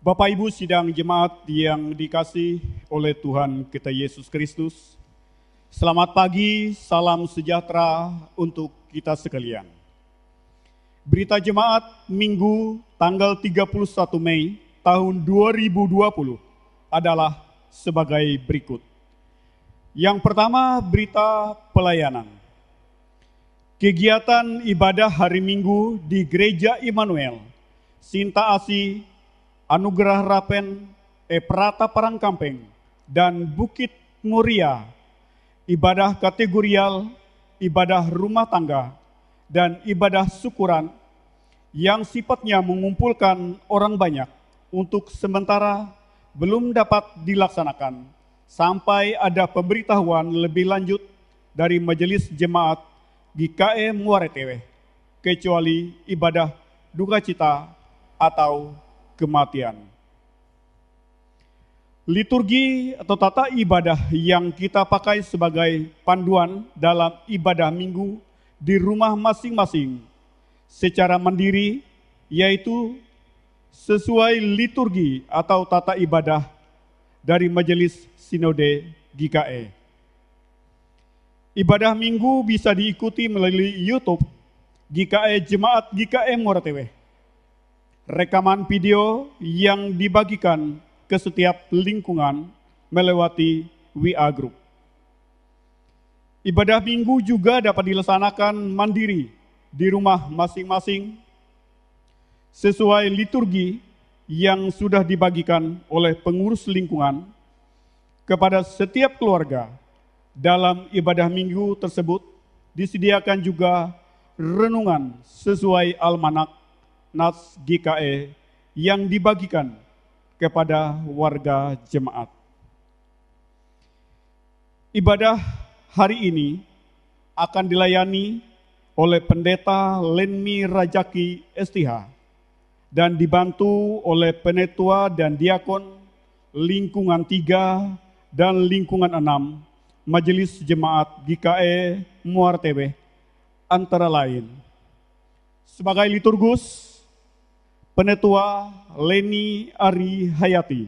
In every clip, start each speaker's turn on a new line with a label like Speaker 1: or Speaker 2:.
Speaker 1: Bapak Ibu sidang jemaat yang dikasih oleh Tuhan kita Yesus Kristus, selamat pagi, salam sejahtera untuk kita sekalian. Berita jemaat Minggu tanggal 31 Mei tahun 2020 adalah sebagai berikut. Yang pertama, berita pelayanan. Kegiatan ibadah hari Minggu di Gereja Immanuel, Sinta Asih, Anugerah Rapen, Prata Parangkampeng, dan Bukit Muria, ibadah kategorial, ibadah rumah tangga, dan ibadah syukuran yang sifatnya mengumpulkan orang banyak untuk sementara belum dapat dilaksanakan sampai ada pemberitahuan lebih lanjut dari Majelis Jemaat GKE Muara Tewe, kecuali ibadah duka cita atau kematian. Liturgi atau tata ibadah yang kita pakai sebagai panduan dalam ibadah minggu di rumah masing-masing secara mandiri, yaitu sesuai liturgi atau tata ibadah dari Majelis Sinode GKE. Ibadah minggu bisa diikuti melalui YouTube GKE Jemaat GKE Muara Tewe. Rekaman video yang dibagikan ke setiap lingkungan melewati WA Group. Ibadah minggu juga dapat dilaksanakan mandiri di rumah masing-masing sesuai liturgi yang sudah dibagikan oleh pengurus lingkungan kepada setiap keluarga. Dalam ibadah minggu tersebut disediakan juga renungan sesuai almanak Nats GKE yang dibagikan kepada warga jemaat. Ibadah hari ini akan dilayani oleh Pendeta Lenmi Rajaki STH dan dibantu oleh penetua dan diakon lingkungan 3 dan lingkungan 6 Majelis Jemaat GKE Muara Tewe, antara lain sebagai liturgus Penetua Leni Ari Hayati,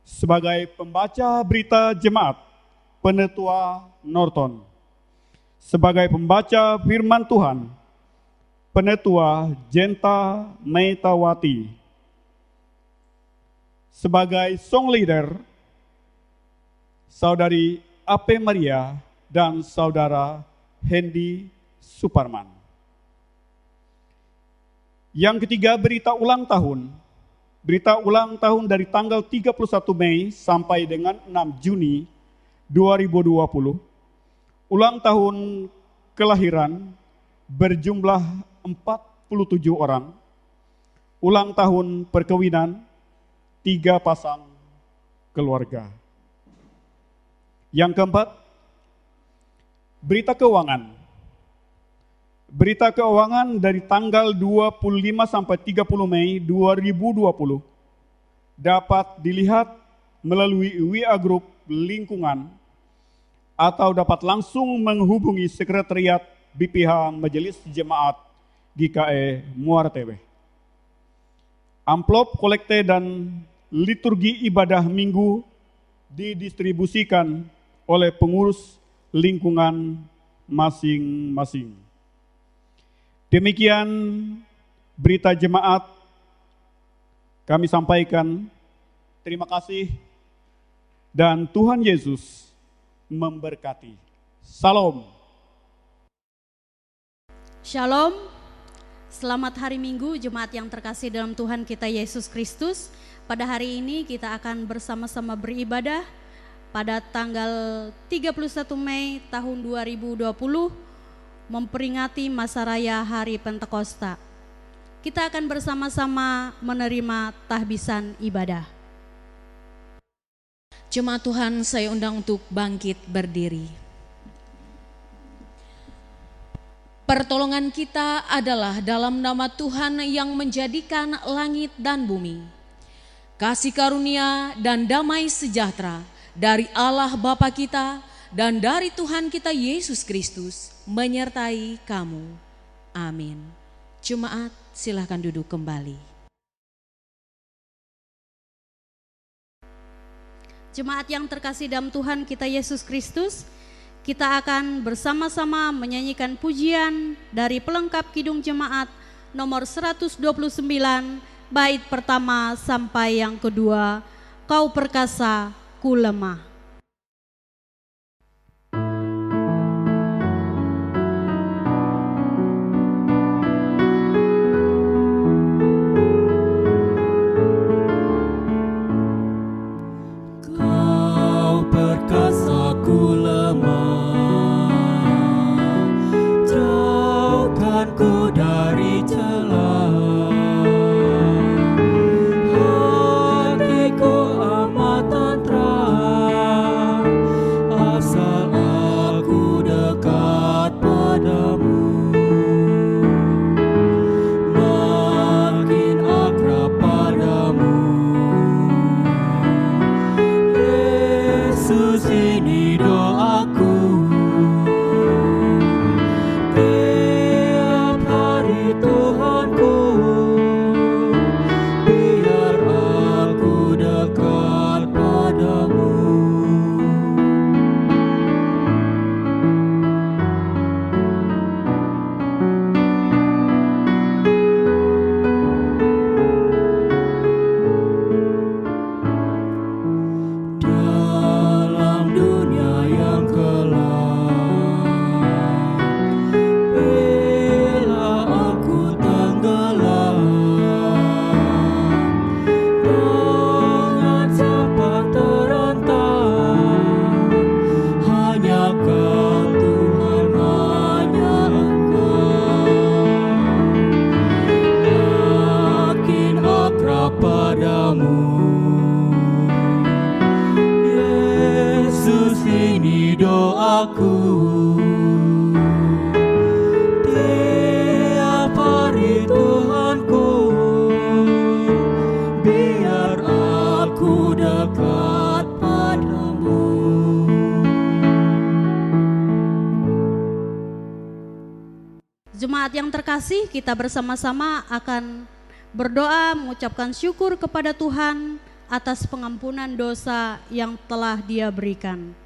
Speaker 1: sebagai pembaca berita jemaat Penetua Norton, sebagai pembaca firman Tuhan Penetua Jenta Metawati, sebagai song leader Saudari Ape Maria dan Saudara Hendy Suparman. Yang ketiga, berita ulang tahun. Berita ulang tahun dari tanggal 31 Mei sampai dengan 6 Juni 2020. Ulang tahun kelahiran berjumlah 47 orang. Ulang tahun perkawinan 3 pasang keluarga. Yang keempat, berita keuangan. Berita keuangan dari tanggal 25 sampai 30 Mei 2020 dapat dilihat melalui WA Group lingkungan atau dapat langsung menghubungi Sekretariat BPH Majelis Jemaat GKE Muara Tewe. Amplop kolekte dan liturgi ibadah minggu didistribusikan oleh pengurus lingkungan masing-masing. Demikian berita jemaat kami sampaikan. Terima kasih dan Tuhan Yesus memberkati. Salam.
Speaker 2: Shalom. Selamat hari Minggu jemaat yang terkasih dalam Tuhan kita Yesus Kristus. Pada hari ini kita akan bersama-sama beribadah pada tanggal 31 Mei tahun 2020 memperingati masa raya Hari Pentakosta. Kita akan bersama-sama menerima tahbisan ibadah.
Speaker 3: Jemaat Tuhan, saya undang untuk bangkit berdiri. Pertolongan kita adalah dalam nama Tuhan yang menjadikan langit dan bumi. Kasih karunia dan damai sejahtera dari Allah Bapa kita dan dari Tuhan kita Yesus Kristus menyertai kamu. Amin. Jemaat, silakan duduk kembali.
Speaker 2: Jemaat yang terkasih dalam Tuhan kita Yesus Kristus, kita akan bersama-sama menyanyikan pujian dari pelengkap Kidung Jemaat nomor 129, bait pertama sampai yang kedua, Kau perkasa, ku lemah. Jemaat yang terkasih, kita bersama-sama akan berdoa mengucapkan syukur kepada Tuhan atas pengampunan dosa yang telah Dia berikan.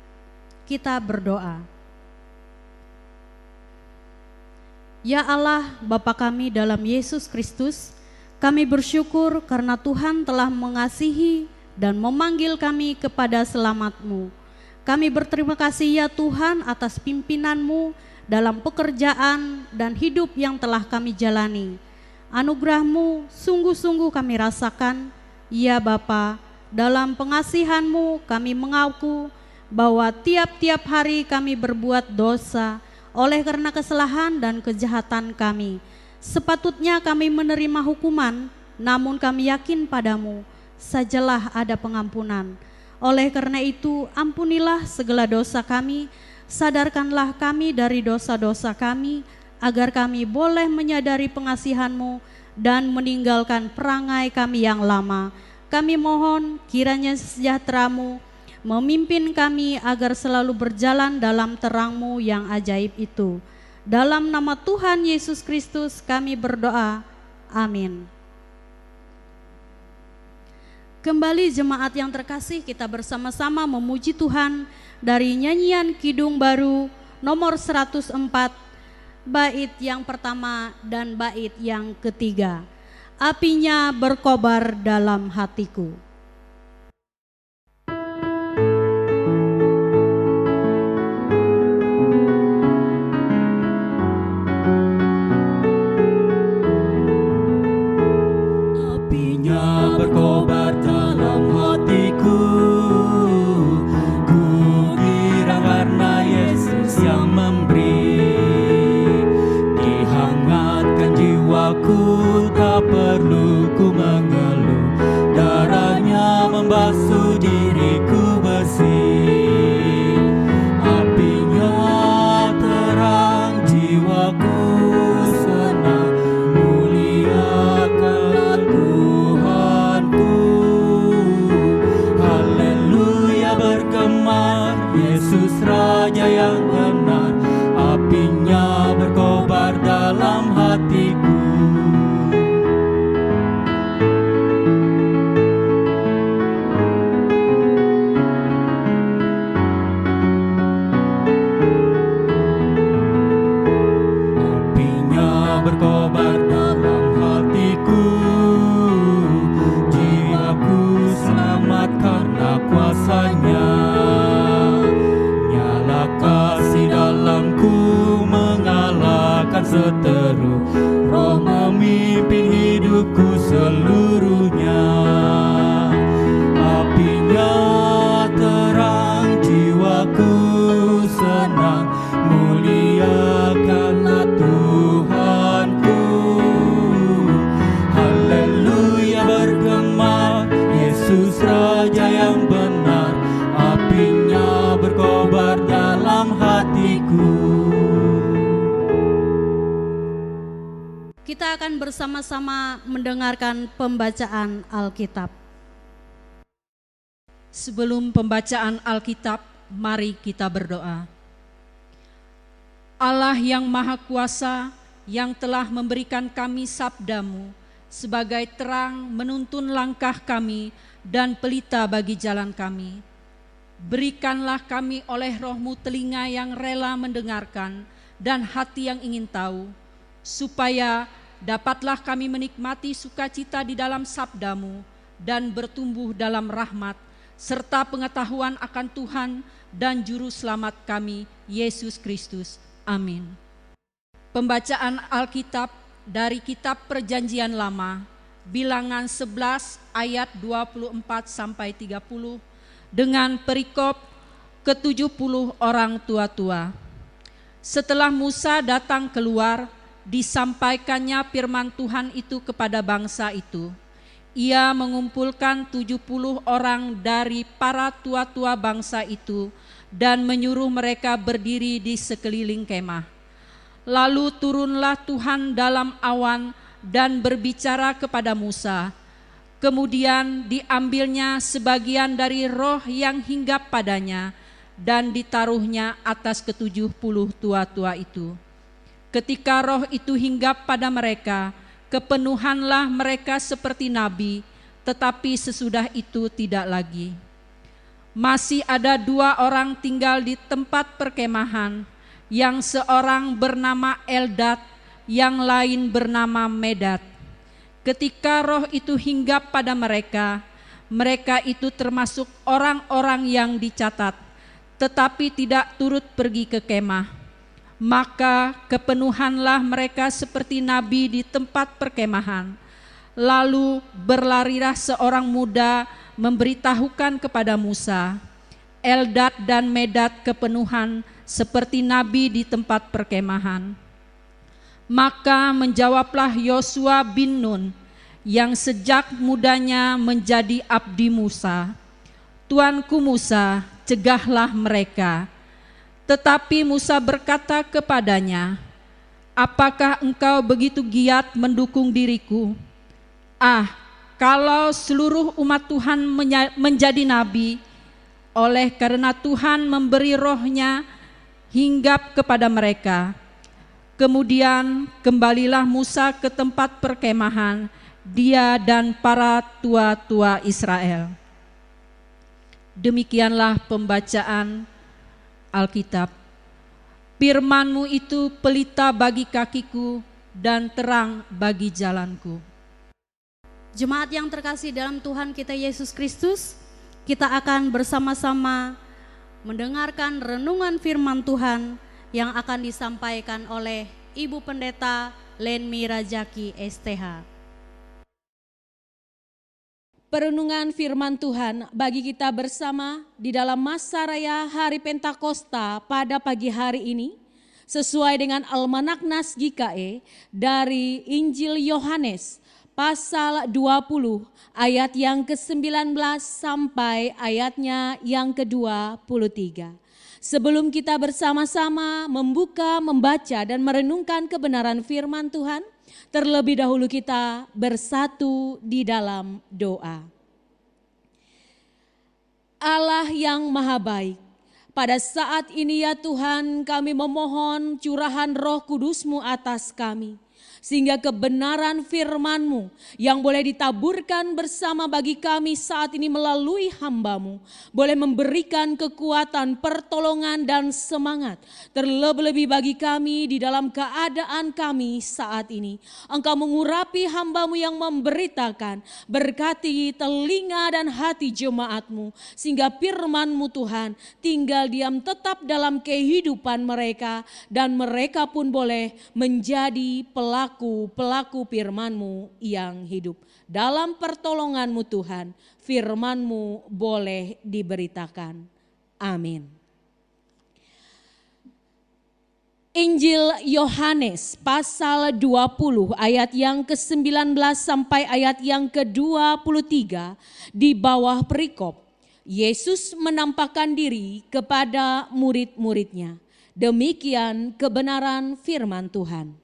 Speaker 2: Kita berdoa. Ya Allah, Bapa kami dalam Yesus Kristus, kami bersyukur karena Tuhan telah mengasihi dan memanggil kami kepada selamat-Mu. Kami berterima kasih ya Tuhan atas pimpinan-Mu dalam pekerjaan dan hidup yang telah kami jalani. Anugerah-Mu sungguh-sungguh kami rasakan. Ya Bapa, dalam pengasihan-Mu kami mengaku bahwa tiap-tiap hari kami berbuat dosa oleh karena kesalahan dan kejahatan kami. Sepatutnya kami menerima hukuman, namun kami yakin padamu, sajalah ada pengampunan. Oleh karena itu, ampunilah segala dosa kami, sadarkanlah kami dari dosa-dosa kami, agar kami boleh menyadari pengasihan-Mu dan meninggalkan perangai kami yang lama. Kami mohon kiranya sejahtera-Mu memimpin kami agar selalu berjalan dalam terang-Mu yang ajaib itu. Dalam nama Tuhan Yesus Kristus kami berdoa. Amin. Kembali jemaat yang terkasih, kita bersama-sama memuji Tuhan dari nyanyian Kidung Baru nomor 104, bait yang pertama dan bait yang ketiga. Apinya berkobar dalam hatiku.
Speaker 4: Apinya berkobar dalam hatiku, ku kira karena Yesus yang memberi. Dihangatkan jiwaku, tak perlu ku mengeluh, darahnya membasuh diriku bersih. Apinya terang jiwaku senang, muliakanlah Tuhanku. Haleluya bergema, Yesus Raja yang benar. Apinya berkobar dalam hatiku. benar. Muliakanlah Tuhanku. Haleluya bergema, Yesus Raja yang benar. Apinya berkobar dalam hatiku.
Speaker 2: Kita akan bersama-sama mendengarkan pembacaan Alkitab.
Speaker 3: Sebelum pembacaan Alkitab, mari kita berdoa. Allah yang Maha Kuasa, yang telah memberikan kami sabda-Mu sebagai terang menuntun langkah kami dan pelita bagi jalan kami. Berikanlah kami oleh Roh-Mu telinga yang rela mendengarkan dan hati yang ingin tahu, supaya dapatlah kami menikmati sukacita di dalam sabda-Mu dan bertumbuh dalam rahmat, serta pengetahuan akan Tuhan dan Juru Selamat kami, Yesus Kristus. Amin. Pembacaan Alkitab dari Kitab Perjanjian Lama, Bilangan 11 ayat 24-30, dengan perikop ke-70 orang tua-tua. Setelah Musa datang keluar, disampaikannya firman Tuhan itu kepada bangsa itu. Ia mengumpulkan 70 orang dari para tua-tua bangsa itu dan menyuruh mereka berdiri di sekeliling kemah. Lalu turunlah Tuhan dalam awan dan berbicara kepada Musa. Kemudian diambilnya sebagian dari roh yang hinggap padanya dan ditaruhnya atas ke-70 tua-tua itu. Ketika roh itu hinggap pada mereka, kepenuhanlah mereka seperti nabi, tetapi sesudah itu tidak lagi. Masih ada 2 orang tinggal di tempat perkemahan, yang seorang bernama Eldad, yang lain bernama Medad. Ketika roh itu hinggap pada mereka, mereka itu termasuk orang-orang yang dicatat, tetapi tidak turut pergi ke kemah. Maka kepenuhanlah mereka seperti nabi di tempat perkemahan. Lalu berlarilah seorang muda memberitahukan kepada Musa, Eldad dan Medad kepenuhan seperti nabi di tempat perkemahan. Maka menjawablah Yosua bin Nun, yang sejak mudanya menjadi abdi Musa, Tuanku Musa, cegahlah mereka. Tetapi Musa berkata kepadanya, apakah engkau begitu giat mendukung diriku? Kalau seluruh umat Tuhan menjadi nabi, oleh karena Tuhan memberi rohnya hinggap kepada mereka. Kemudian kembalilah Musa ke tempat perkemahan, dia dan para tua-tua Israel. Demikianlah pembacaan Alkitab. Firman-Mu itu pelita bagi kakiku dan terang bagi jalanku.
Speaker 2: Jemaat yang terkasih dalam Tuhan kita Yesus Kristus, kita akan bersama-sama mendengarkan renungan firman Tuhan yang akan disampaikan oleh Ibu Pendeta Lenmi Rajaki STH.
Speaker 3: Perenungan firman Tuhan bagi kita bersama di dalam masa raya Hari Pentakosta pada pagi hari ini, sesuai dengan Almanak Naskah GKE dari Injil Yohanes pasal 20 ayat yang ke-19 sampai ayatnya yang ke-23. Sebelum kita bersama-sama membuka, membaca dan merenungkan kebenaran firman Tuhan, terlebih dahulu kita bersatu di dalam doa. Allah yang maha baik, pada saat ini ya Tuhan kami memohon curahan Roh Kudus-Mu atas kami. Sehingga kebenaran firman-Mu yang boleh ditaburkan bersama bagi kami saat ini melalui hamba-Mu, boleh memberikan kekuatan, pertolongan dan semangat. Terlebih-lebih bagi kami di dalam keadaan kami saat ini. Engkau mengurapi hamba-Mu yang memberitakan, berkati telinga dan hati jemaat-Mu. Sehingga firman-Mu Tuhan tinggal diam tetap dalam kehidupan mereka, dan mereka pun boleh menjadi pelaku firman-Mu yang hidup. Dalam pertolongan-Mu Tuhan, firman-Mu boleh diberitakan. Amin. Injil Yohanes pasal 20 ayat yang ke-19 sampai ayat yang ke-23 di bawah perikop. Yesus menampakkan diri kepada murid-muridnya. Demikian kebenaran firman Tuhan.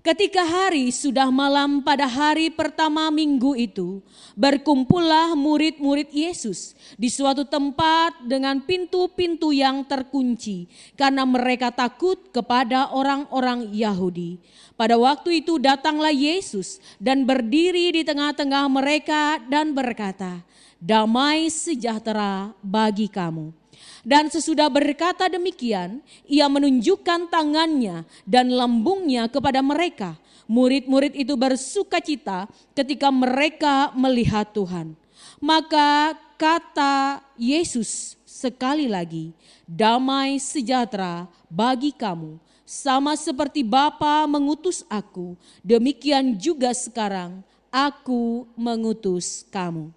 Speaker 3: Ketika hari sudah malam pada hari pertama minggu itu, berkumpullah murid-murid Yesus di suatu tempat dengan pintu-pintu yang terkunci karena mereka takut kepada orang-orang Yahudi. Pada waktu itu datanglah Yesus dan berdiri di tengah-tengah mereka dan berkata, "Damai sejahtera bagi kamu." Dan sesudah berkata demikian, ia menunjukkan tangannya dan lambungnya kepada mereka. Murid-murid itu bersukacita ketika mereka melihat Tuhan. Maka kata Yesus sekali lagi, "Damai sejahtera bagi kamu. Sama seperti Bapa mengutus aku, demikian juga sekarang aku mengutus kamu."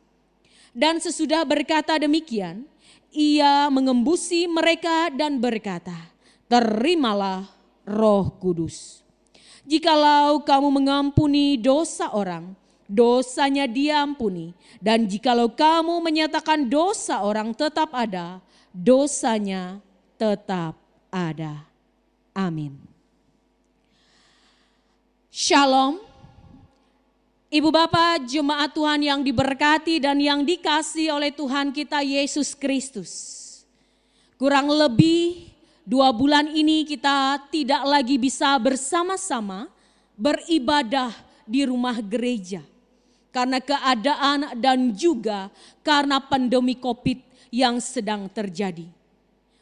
Speaker 3: Dan sesudah berkata demikian, ia mengembusi mereka dan berkata, "Terimalah Roh Kudus. Jikalau kamu mengampuni dosa orang, dosanya diampuni. Dan jikalau kamu menyatakan dosa orang tetap ada, dosanya tetap ada." Amin. Shalom. Ibu Bapak jemaat Tuhan yang diberkati dan yang dikasihi oleh Tuhan kita Yesus Kristus. Kurang lebih 2 bulan ini kita tidak lagi bisa bersama-sama beribadah di rumah gereja. Karena keadaan dan juga karena pandemi COVID yang sedang terjadi.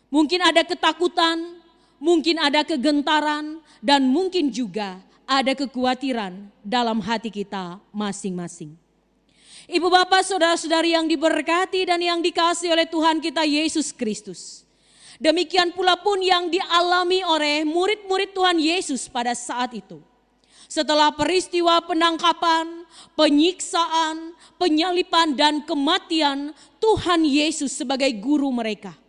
Speaker 3: Mungkin ada ketakutan, mungkin ada kegentaran, dan mungkin juga ada kekhawatiran dalam hati kita masing-masing. Ibu bapak saudara-saudari yang diberkati dan yang dikasihi oleh Tuhan kita Yesus Kristus. Demikian pula pun yang dialami oleh murid-murid Tuhan Yesus pada saat itu. Setelah peristiwa penangkapan, penyiksaan, penyaliban dan kematian Tuhan Yesus sebagai guru mereka.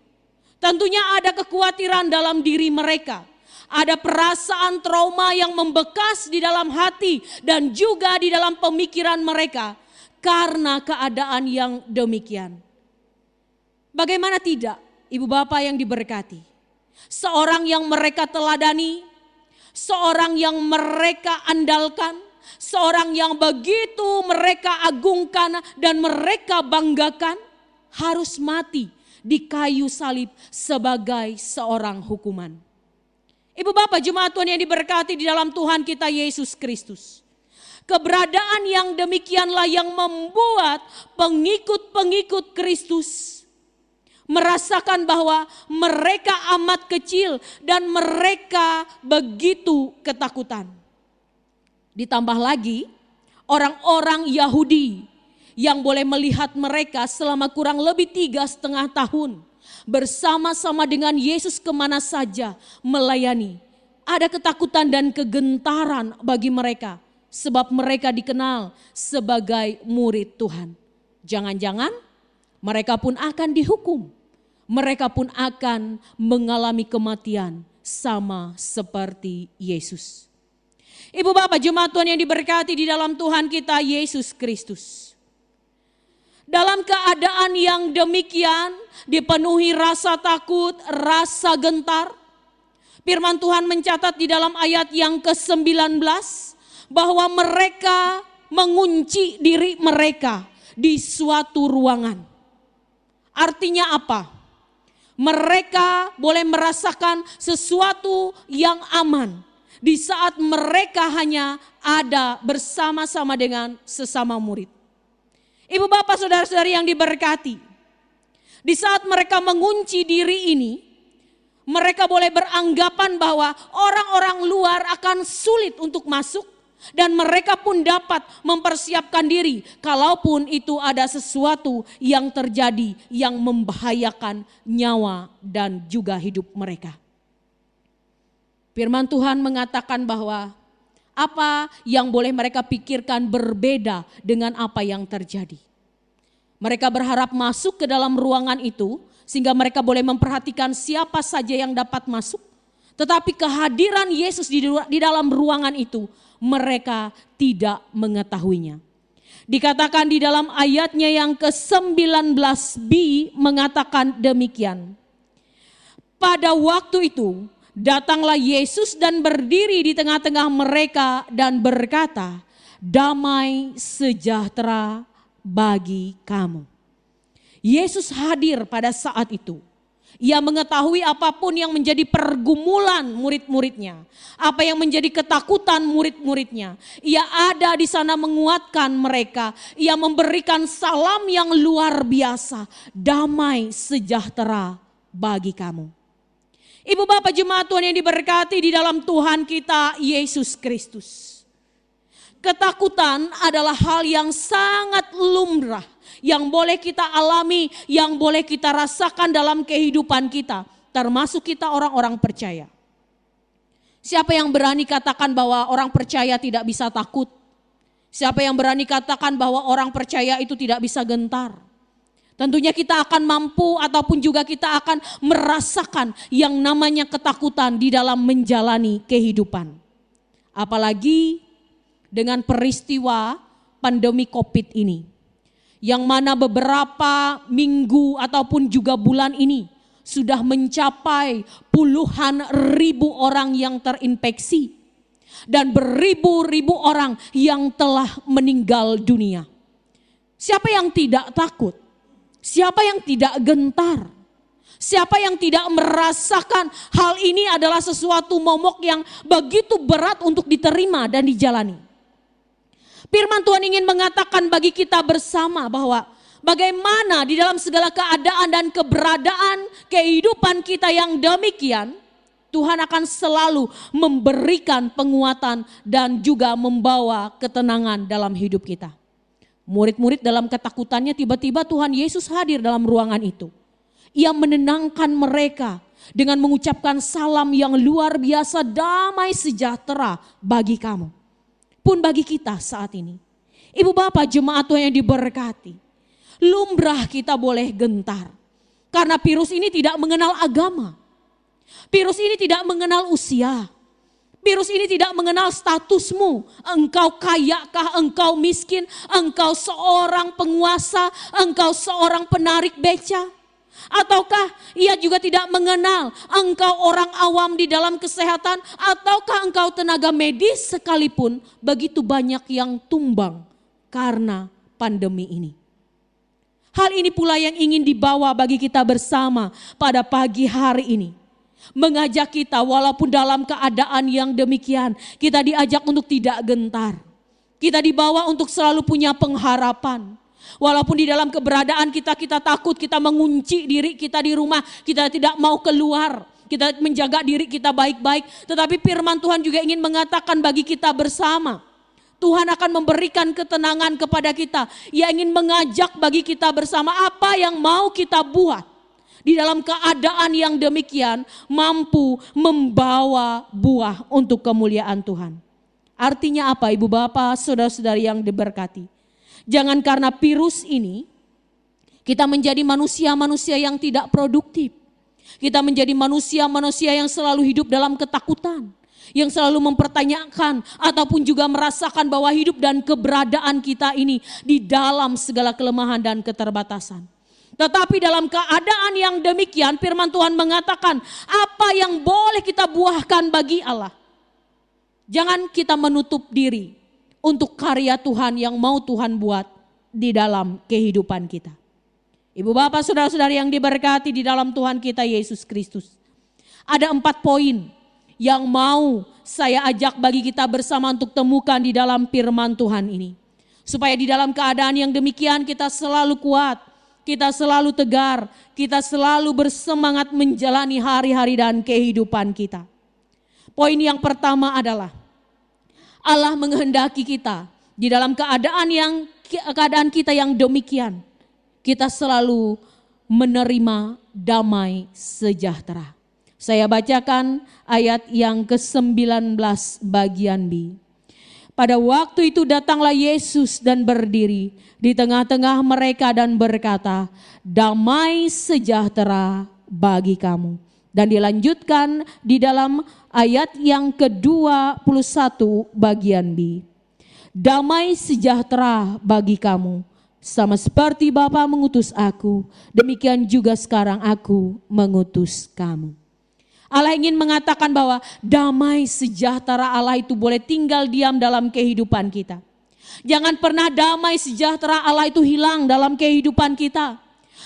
Speaker 3: Tentunya ada kekhawatiran dalam diri mereka. Ada perasaan trauma yang membekas di dalam hati dan juga di dalam pemikiran mereka karena keadaan yang demikian. Bagaimana tidak, ibu bapak yang diberkati? Seorang yang mereka teladani, seorang yang mereka andalkan, seorang yang begitu mereka agungkan dan mereka banggakan harus mati di kayu salib sebagai seorang hukuman. Ibu bapak jemaat Tuhan yang diberkati di dalam Tuhan kita Yesus Kristus. Keberadaan yang demikianlah yang membuat pengikut-pengikut Kristus merasakan bahwa mereka amat kecil dan mereka begitu ketakutan. Ditambah lagi orang-orang Yahudi yang boleh melihat mereka selama kurang lebih 3,5 tahun. Bersama-sama dengan Yesus kemana saja melayani. Ada ketakutan dan kegentaran bagi mereka. Sebab mereka dikenal sebagai murid Tuhan. Jangan-jangan mereka pun akan dihukum. Mereka pun akan mengalami kematian sama seperti Yesus. Ibu bapak jemaat Tuhan yang diberkati di dalam Tuhan kita Yesus Kristus. Dalam keadaan yang demikian, dipenuhi rasa takut, rasa gentar. Firman Tuhan mencatat di dalam ayat yang ke-19 bahwa mereka mengunci diri mereka di suatu ruangan. Artinya apa? Mereka boleh merasakan sesuatu yang aman di saat mereka hanya ada bersama-sama dengan sesama murid. Ibu bapak saudara-saudari yang diberkati. Di saat mereka mengunci diri ini, mereka boleh beranggapan bahwa orang-orang luar akan sulit untuk masuk. Dan mereka pun dapat mempersiapkan diri kalaupun itu ada sesuatu yang terjadi yang membahayakan nyawa dan juga hidup mereka. Firman Tuhan mengatakan bahwa apa yang boleh mereka pikirkan berbeda dengan apa yang terjadi. Mereka berharap masuk ke dalam ruangan itu sehingga mereka boleh memperhatikan siapa saja yang dapat masuk. Tetapi kehadiran Yesus di dalam ruangan itu mereka tidak mengetahuinya. Dikatakan di dalam ayatnya yang ke-19b mengatakan demikian. Pada waktu itu datanglah Yesus dan berdiri di tengah-tengah mereka dan berkata, damai sejahtera bagi kamu. Yesus hadir pada saat itu. Ia mengetahui apapun yang menjadi pergumulan murid-muridnya, apa yang menjadi ketakutan murid-muridnya. Ia ada di sana menguatkan mereka. Ia memberikan salam yang luar biasa, damai sejahtera bagi kamu. Ibu bapak jemaat Tuhan yang diberkati di dalam Tuhan kita Yesus Kristus. Ketakutan adalah hal yang sangat lumrah, yang boleh kita alami, yang boleh kita rasakan dalam kehidupan kita, termasuk kita orang-orang percaya. Siapa yang berani katakan bahwa orang percaya tidak bisa takut? Siapa yang berani katakan bahwa orang percaya itu tidak bisa gentar? Tentunya kita akan mampu ataupun juga kita akan merasakan yang namanya ketakutan di dalam menjalani kehidupan. Apalagi dengan peristiwa pandemi COVID ini. Yang mana beberapa minggu ataupun juga bulan ini sudah mencapai puluhan ribu orang yang terinfeksi. Dan beribu-ribu orang yang telah meninggal dunia. Siapa yang tidak takut? Siapa yang tidak gentar? Siapa yang tidak merasakan hal ini adalah sesuatu momok yang begitu berat untuk diterima dan dijalani? Firman Tuhan ingin mengatakan bagi kita bersama bahwa bagaimana di dalam segala keadaan dan keberadaan kehidupan kita yang demikian, Tuhan akan selalu memberikan penguatan dan juga membawa ketenangan dalam hidup kita. Murid-murid dalam ketakutannya tiba-tiba Tuhan Yesus hadir dalam ruangan itu. Ia menenangkan mereka dengan mengucapkan salam yang luar biasa, damai sejahtera bagi kamu. Pun bagi kita saat ini. Ibu bapak jemaat Tuhan yang diberkati. Lumrah kita boleh gentar. Karena virus ini tidak mengenal agama. Virus ini tidak mengenal usia. Virus ini tidak mengenal statusmu. Engkau kayakah, engkau miskin, engkau seorang penguasa, engkau seorang penarik beca. Ataukah ia juga tidak mengenal engkau orang awam di dalam kesehatan, ataukah engkau tenaga medis sekalipun, begitu banyak yang tumbang karena pandemi ini. Hal ini pula yang ingin dibawa bagi kita bersama pada pagi hari ini. Mengajak kita walaupun dalam keadaan yang demikian, kita diajak untuk tidak gentar. Kita dibawa untuk selalu punya pengharapan. Walaupun di dalam keberadaan kita takut, kita mengunci diri kita di rumah, kita tidak mau keluar, kita menjaga diri kita baik-baik. Tetapi firman Tuhan juga ingin mengatakan bagi kita bersama, Tuhan akan memberikan ketenangan kepada kita. Ia ingin mengajak bagi kita bersama apa yang mau kita buat. Di dalam keadaan yang demikian mampu membawa buah untuk kemuliaan Tuhan. Artinya apa ibu bapak, saudara-saudari yang diberkati? Jangan karena virus ini kita menjadi manusia-manusia yang tidak produktif. Kita menjadi manusia-manusia yang selalu hidup dalam ketakutan. Yang selalu mempertanyakan ataupun juga merasakan bahwa hidup dan keberadaan kita ini di dalam segala kelemahan dan keterbatasan. Tetapi dalam keadaan yang demikian firman Tuhan mengatakan apa yang boleh kita buahkan bagi Allah. Jangan kita menutup diri untuk karya Tuhan yang mau Tuhan buat di dalam kehidupan kita. Ibu bapak saudara-saudari yang diberkati di dalam Tuhan kita Yesus Kristus. Ada 4 poin yang mau saya ajak bagi kita bersama untuk temukan di dalam firman Tuhan ini. Supaya di dalam keadaan yang demikian kita selalu kuat, kita selalu tegar, kita selalu bersemangat menjalani hari-hari dan kehidupan kita. Poin yang pertama adalah Allah menghendaki kita di dalam keadaan kita yang demikian, kita selalu menerima damai sejahtera. Saya bacakan ayat yang ke-19 bagian B. Pada waktu itu datanglah Yesus dan berdiri di tengah-tengah mereka dan berkata, damai sejahtera bagi kamu. Dan dilanjutkan di dalam ayat yang ke-21 bagian B. Damai sejahtera bagi kamu, sama seperti Bapa mengutus aku, demikian juga sekarang aku mengutus kamu. Allah ingin mengatakan bahwa damai sejahtera Allah itu boleh tinggal diam dalam kehidupan kita. Jangan pernah damai sejahtera Allah itu hilang dalam kehidupan kita.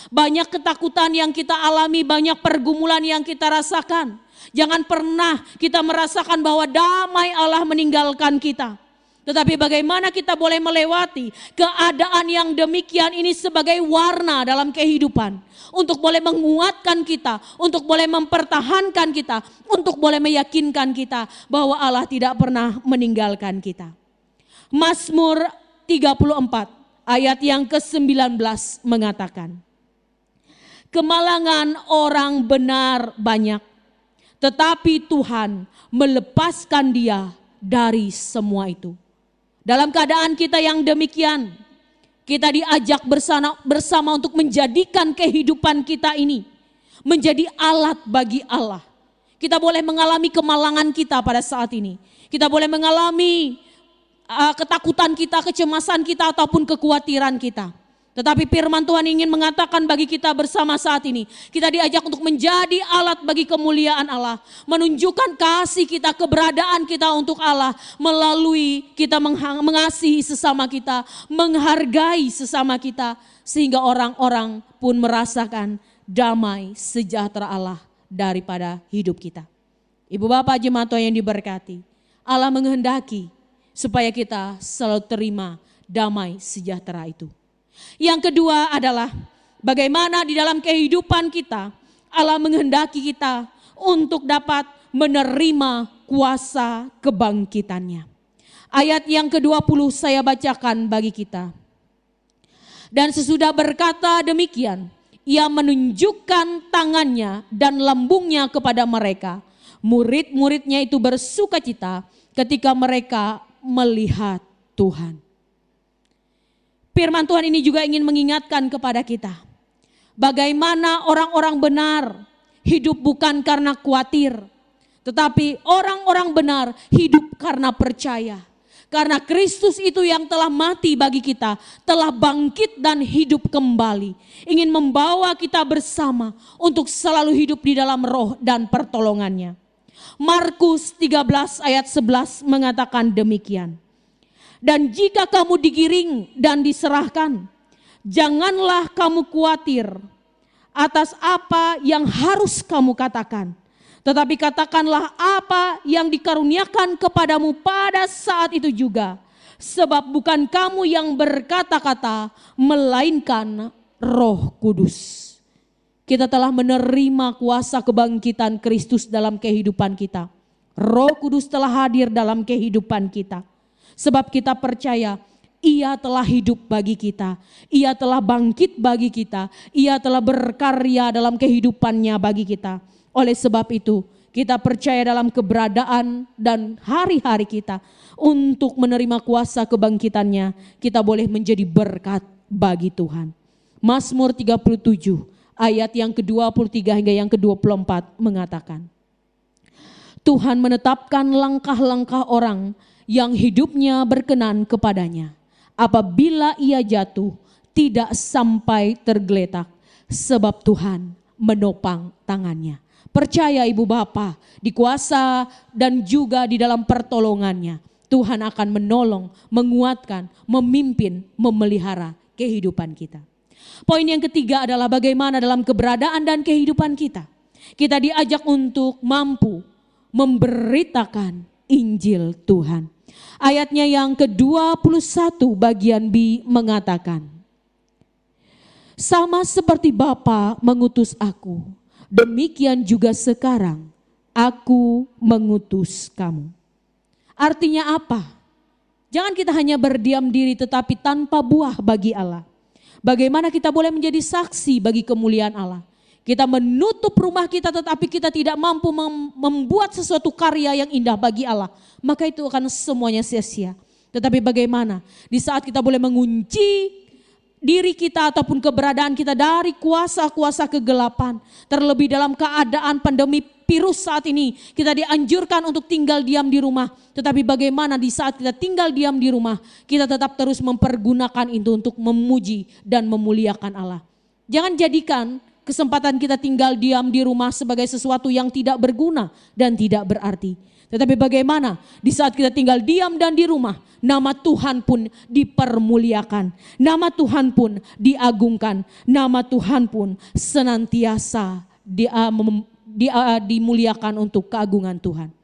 Speaker 3: Banyak ketakutan yang kita alami, banyak pergumulan yang kita rasakan. Jangan pernah kita merasakan bahwa damai Allah meninggalkan kita. Tetapi bagaimana kita boleh melewati keadaan yang demikian ini sebagai warna dalam kehidupan. Untuk boleh menguatkan kita, untuk boleh mempertahankan kita, untuk boleh meyakinkan kita bahwa Allah tidak pernah meninggalkan kita. Mazmur 34 ayat yang ke-19 mengatakan, kemalangan orang benar banyak, tetapi Tuhan melepaskan dia dari semua itu. Dalam keadaan kita yang demikian, kita diajak bersama untuk menjadikan kehidupan kita ini menjadi alat bagi Allah. Kita boleh mengalami kemalangan kita pada saat ini. Kita boleh mengalami ketakutan kita, kecemasan kita, ataupun kekhawatiran kita. Tetapi firman Tuhan ingin mengatakan bagi kita bersama saat ini, kita diajak untuk menjadi alat bagi kemuliaan Allah. Menunjukkan kasih kita, keberadaan kita untuk Allah. Melalui kita mengasihi sesama kita, menghargai sesama kita. Sehingga orang-orang pun merasakan damai sejahtera Allah daripada hidup kita. Ibu bapak jemaat Tuhan yang diberkati, Allah menghendaki supaya kita selalu terima damai sejahtera itu. Yang kedua adalah bagaimana di dalam kehidupan kita Allah menghendaki kita untuk dapat menerima kuasa kebangkitannya. Ayat yang ke-20 saya bacakan bagi kita. Dan sesudah berkata demikian, ia menunjukkan tangannya dan lambungnya kepada mereka. Murid-muridnya itu bersukacita ketika mereka melihat Tuhan. Firman Tuhan ini juga ingin mengingatkan kepada kita. Bagaimana orang-orang benar hidup bukan karena khawatir. Tetapi orang-orang benar hidup karena percaya. Karena Kristus itu yang telah mati bagi kita, telah bangkit dan hidup kembali. Ingin membawa kita bersama untuk selalu hidup di dalam roh dan pertolongannya. Markus 13 ayat 11 mengatakan demikian. Dan jika kamu digiring dan diserahkan, janganlah kamu khawatir atas apa yang harus kamu katakan. Tetapi katakanlah apa yang dikaruniakan kepadamu pada saat itu juga. Sebab bukan kamu yang berkata-kata, melainkan Roh Kudus. Kita telah menerima kuasa kebangkitan Kristus dalam kehidupan kita. Roh Kudus telah hadir dalam kehidupan kita. Sebab kita percaya Ia telah hidup bagi kita. Ia telah bangkit bagi kita. Ia telah berkarya dalam kehidupannya bagi kita. Oleh sebab itu kita percaya dalam keberadaan dan hari-hari kita untuk menerima kuasa kebangkitannya. Kita boleh menjadi berkat bagi Tuhan. Mazmur 37 ayat yang ke-23 hingga yang ke-24 mengatakan. Tuhan menetapkan langkah-langkah orang yang hidupnya berkenan kepadanya. Apabila ia jatuh, tidak sampai tergeletak, sebab Tuhan menopang tangannya. Percaya ibu bapa, di kuasa dan juga di dalam pertolongannya, Tuhan akan menolong, menguatkan, memimpin, memelihara kehidupan kita. Poin yang ketiga adalah bagaimana dalam keberadaan dan kehidupan kita. Kita diajak untuk mampu memberitakan Injil Tuhan. Ayatnya yang ke-21 bagian B mengatakan, sama seperti Bapa mengutus aku, demikian juga sekarang aku mengutus kamu. Artinya apa? Jangan kita hanya berdiam diri tetapi tanpa buah bagi Allah. Bagaimana kita boleh menjadi saksi bagi kemuliaan Allah? Kita menutup rumah kita tetapi kita tidak mampu membuat sesuatu karya yang indah bagi Allah. Maka itu akan semuanya sia-sia. Tetapi bagaimana di saat kita boleh mengunci diri kita ataupun keberadaan kita dari kuasa-kuasa kegelapan. Terlebih dalam keadaan pandemi virus saat ini, kita dianjurkan untuk tinggal diam di rumah. Tetapi bagaimana di saat kita tinggal diam di rumah, kita tetap terus mempergunakan itu untuk memuji dan memuliakan Allah. Jangan jadikan kesempatan kita tinggal diam di rumah sebagai sesuatu yang tidak berguna dan tidak berarti. Tetapi bagaimana di saat kita tinggal diam dan di rumah, nama Tuhan pun dipermuliakan, nama Tuhan pun diagungkan, nama Tuhan pun senantiasa dimuliakan untuk keagungan Tuhan.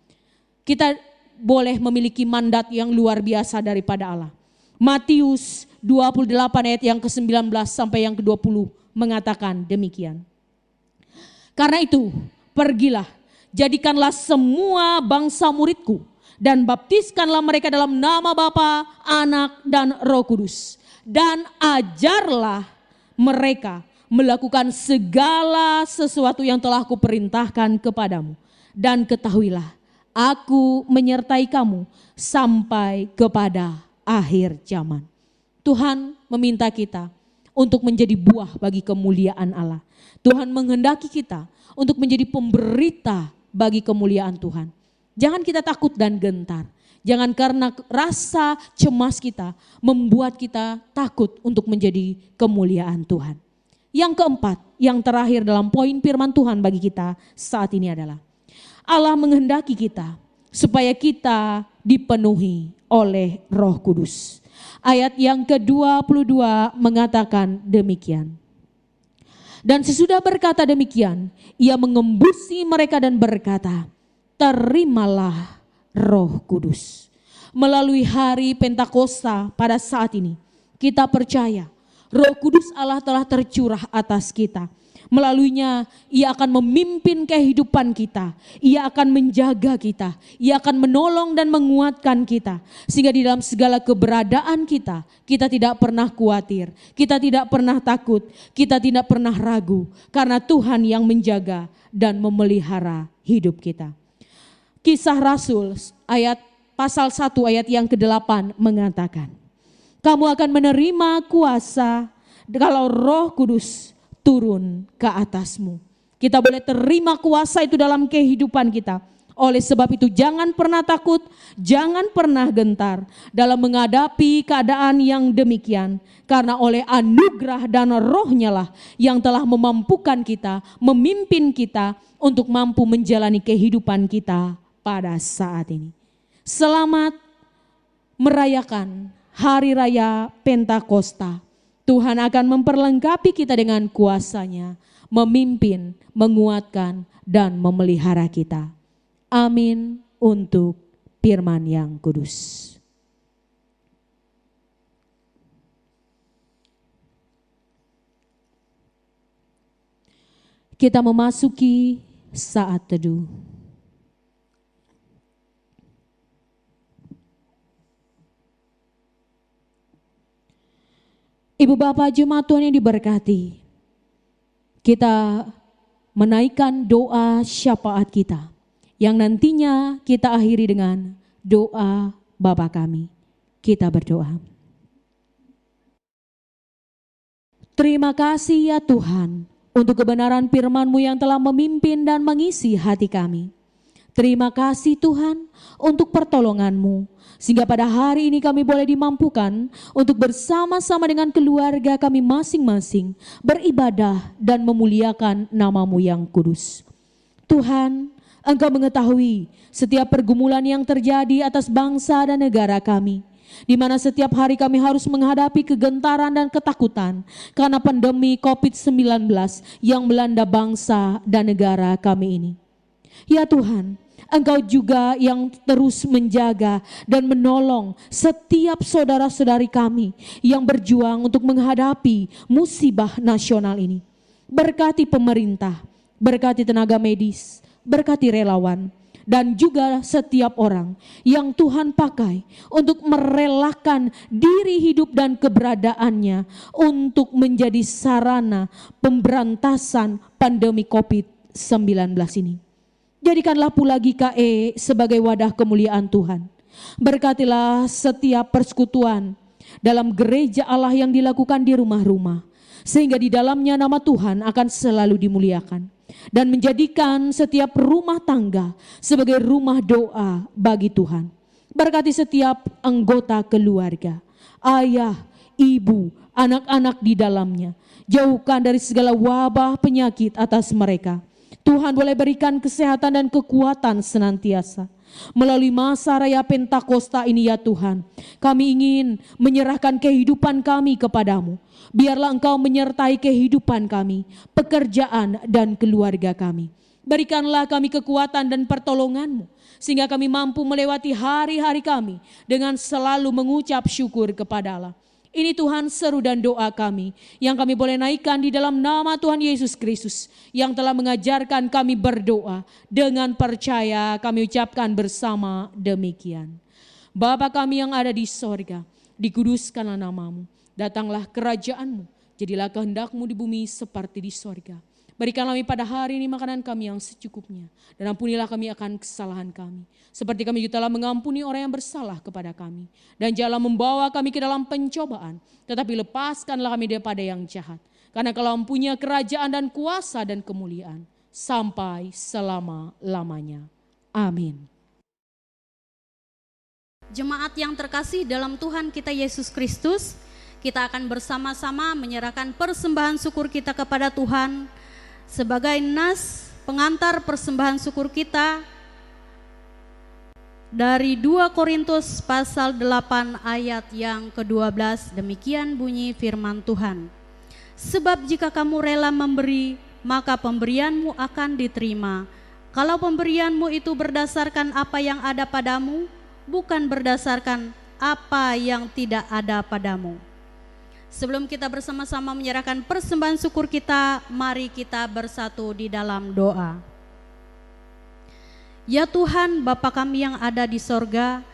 Speaker 3: Kita boleh memiliki mandat yang luar biasa daripada Allah. Matius 28 ayat yang ke-19 sampai yang ke-20 mengatakan demikian. Karena itu, pergilah, jadikanlah semua bangsa muridku dan baptiskanlah mereka dalam nama Bapa, Anak, dan Roh Kudus. Dan ajarlah mereka melakukan segala sesuatu yang telah kuperintahkan kepadamu. Dan ketahuilah, aku menyertai kamu sampai kepada akhir zaman. Tuhan meminta kita untuk menjadi buah bagi kemuliaan Allah. Tuhan menghendaki kita untuk menjadi pemberita bagi kemuliaan Tuhan. Jangan kita takut dan gentar. Jangan karena rasa cemas kita membuat kita takut untuk menjadi kemuliaan Tuhan. Yang keempat, yang terakhir dalam poin firman Tuhan bagi kita saat ini adalah Allah menghendaki kita supaya kita dipenuhi oleh Roh Kudus. Ayat yang ke-22 mengatakan demikian. Dan sesudah berkata demikian, ia mengembusi mereka dan berkata, terimalah Roh Kudus. Melalui hari Pentakosta pada saat ini, kita percaya Roh Kudus Allah telah tercurah atas kita. Melaluinya ia akan memimpin kehidupan kita, ia akan menjaga kita, ia akan menolong dan menguatkan kita. Sehingga di dalam segala keberadaan kita, kita tidak pernah khawatir, kita tidak pernah takut, kita tidak pernah ragu. Karena Tuhan yang menjaga dan memelihara hidup kita. Kisah Rasul ayat pasal 1 ayat yang ke-8 mengatakan, kamu akan menerima kuasa kalau Roh Kudus turun ke atasmu. Kita boleh terima kuasa itu dalam kehidupan kita. Oleh sebab itu jangan pernah takut, jangan pernah gentar dalam menghadapi keadaan yang demikian. Karena oleh anugerah dan Roh-Nya lah yang telah memampukan kita, memimpin kita untuk mampu menjalani kehidupan kita pada saat ini. Selamat merayakan Hari Raya Pentakosta. Tuhan akan memperlengkapi kita dengan kuasa-Nya, memimpin, menguatkan, dan memelihara kita. Amin untuk firman yang kudus. Kita memasuki saat teduh. Ibu Bapak Jemaat Tuhan yang diberkati, kita menaikkan doa syafaat kita yang nantinya kita akhiri dengan doa Bapa kami. Kita berdoa. Terima kasih ya Tuhan untuk kebenaran firman-Mu yang telah memimpin dan mengisi hati kami. Terima kasih Tuhan untuk pertolongan-Mu, sehingga pada hari ini kami boleh dimampukan untuk bersama-sama dengan keluarga kami masing-masing beribadah dan memuliakan nama-Mu yang kudus. Tuhan, Engkau mengetahui setiap pergumulan yang terjadi atas bangsa dan negara kami, di mana setiap hari kami harus menghadapi kegentaran dan ketakutan karena pandemi COVID-19 yang melanda bangsa dan negara kami ini. Ya Tuhan, Engkau juga yang terus menjaga dan menolong setiap saudara-saudari kami yang berjuang untuk menghadapi musibah nasional ini. Berkati pemerintah, berkati tenaga medis, berkati relawan, dan juga setiap orang yang Tuhan pakai untuk merelakan diri hidup dan keberadaannya untuk menjadi sarana pemberantasan pandemi COVID-19 ini. Jadikanlah pula GKE sebagai wadah kemuliaan Tuhan. Berkatilah setiap persekutuan dalam gereja Allah yang dilakukan di rumah-rumah, sehingga di dalamnya nama Tuhan akan selalu dimuliakan dan menjadikan setiap rumah tangga sebagai rumah doa bagi Tuhan. Berkati setiap anggota keluarga, ayah, ibu, anak-anak di dalamnya. Jauhkan dari segala wabah penyakit atas mereka. Tuhan boleh berikan kesehatan dan kekuatan senantiasa. Melalui masa raya Pentakosta ini ya Tuhan, kami ingin menyerahkan kehidupan kami kepadamu. Biarlah Engkau menyertai kehidupan kami, pekerjaan dan keluarga kami. Berikanlah kami kekuatan dan pertolongan-Mu, sehingga kami mampu melewati hari-hari kami dengan selalu mengucap syukur kepada Allah. Ini Tuhan seru dan doa kami yang kami boleh naikkan di dalam nama Tuhan Yesus Kristus yang telah mengajarkan kami berdoa. Dengan percaya kami ucapkan bersama demikian. Bapa kami yang ada di sorga, dikuduskanlah namamu, datanglah kerajaan-Mu, jadilah kehendak-Mu di bumi seperti di sorga. Berikanlah kami pada hari ini makanan kami yang secukupnya, dan ampunilah kami akan kesalahan kami, seperti kami juga telah mengampuni orang yang bersalah kepada kami. Dan janganlah membawa kami ke dalam pencobaan, tetapi lepaskanlah kami daripada yang jahat. Karena Kau punya kerajaan dan kuasa dan kemuliaan, sampai selama-lamanya. Amin.
Speaker 2: Jemaat yang terkasih dalam Tuhan kita Yesus Kristus, kita akan bersama-sama menyerahkan persembahan syukur kita kepada Tuhan. Sebagai nas pengantar persembahan syukur kita dari 2 Korintus pasal 8 ayat yang ke-12, demikian bunyi firman Tuhan. Sebab jika kamu rela memberi, maka pemberianmu akan diterima. Kalau pemberianmu itu berdasarkan apa yang ada padamu, bukan berdasarkan apa yang tidak ada padamu. Sebelum kita bersama-sama menyerahkan persembahan syukur kita, mari kita bersatu di dalam doa. Ya Tuhan, Bapa kami yang ada di sorga,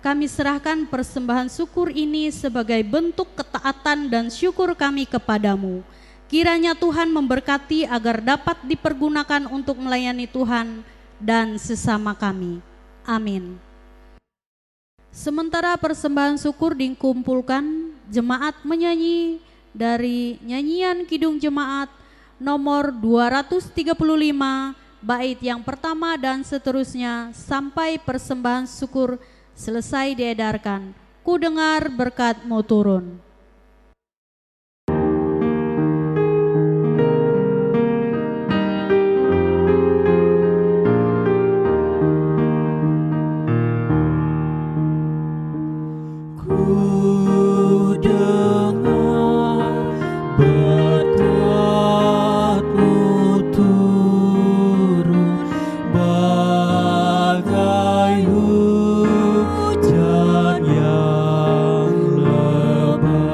Speaker 2: kami serahkan persembahan syukur ini sebagai bentuk ketaatan dan syukur kami kepadamu. Kiranya Tuhan memberkati agar dapat dipergunakan untuk melayani Tuhan dan sesama kami. Amin. Sementara persembahan syukur dikumpulkan, jemaat menyanyi dari nyanyian Kidung Jemaat nomor 235 bait yang pertama dan seterusnya sampai persembahan syukur selesai diedarkan. Ku dengar berkat-Mu turun.
Speaker 4: Bagai hujan yang lebat.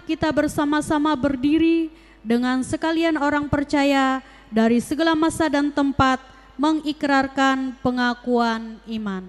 Speaker 2: kita bersama-sama berdiri dengan sekalian orang percaya dari segala masa dan tempat mengikrarkan pengakuan iman.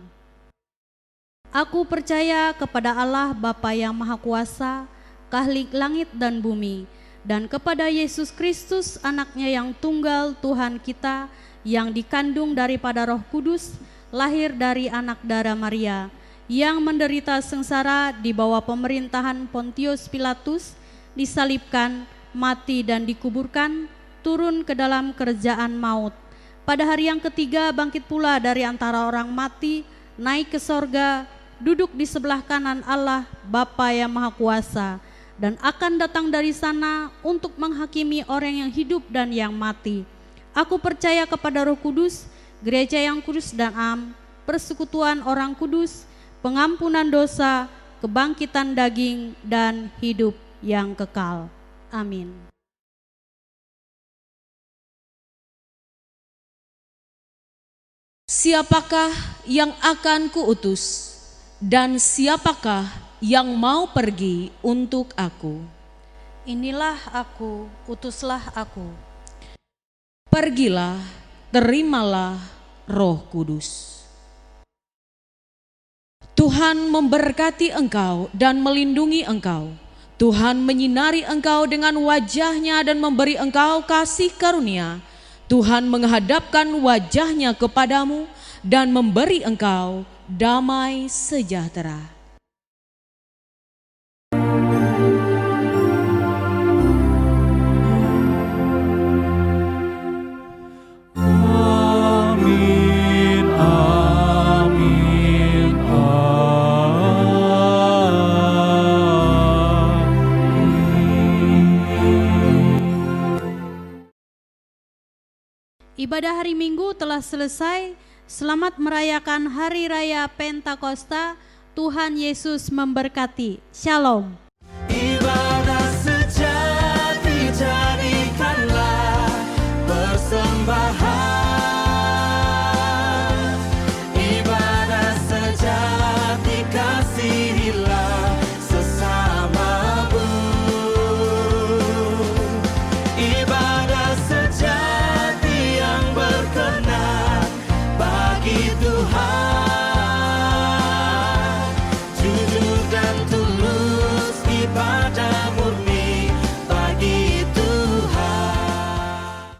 Speaker 2: Aku percaya kepada Allah Bapa yang Maha Kuasa, Khalik langit dan bumi, dan kepada Yesus Kristus anaknya yang tunggal Tuhan kita, yang dikandung daripada Roh Kudus, lahir dari anak darah Maria, yang menderita sengsara di bawah pemerintahan Pontius Pilatus, disalibkan, mati dan dikuburkan, turun ke dalam kerajaan maut. Pada hari yang ketiga bangkit pula dari antara orang mati, naik ke sorga, duduk di sebelah kanan Allah Bapa yang Maha Kuasa, dan akan datang dari sana untuk menghakimi orang yang hidup dan yang mati. Aku percaya kepada Roh Kudus, gereja yang kudus dan am, persekutuan orang kudus, pengampunan dosa, kebangkitan daging, dan hidup yang kekal. Amin.
Speaker 3: Siapakah yang akan kuutus, dan siapakah yang mau pergi untuk aku?
Speaker 2: Inilah aku, utuslah aku.
Speaker 3: Pergilah, terimalah Roh Kudus. Tuhan memberkati engkau dan melindungi engkau. Tuhan menyinari engkau dengan wajah-Nya dan memberi engkau kasih karunia. Tuhan menghadapkan wajah-Nya kepadamu dan memberi engkau damai sejahtera.
Speaker 4: Amin, amin, amin.
Speaker 2: Ibadah hari Minggu telah selesai. Selamat merayakan Hari Raya Pentakosta. Tuhan Yesus memberkati. Shalom.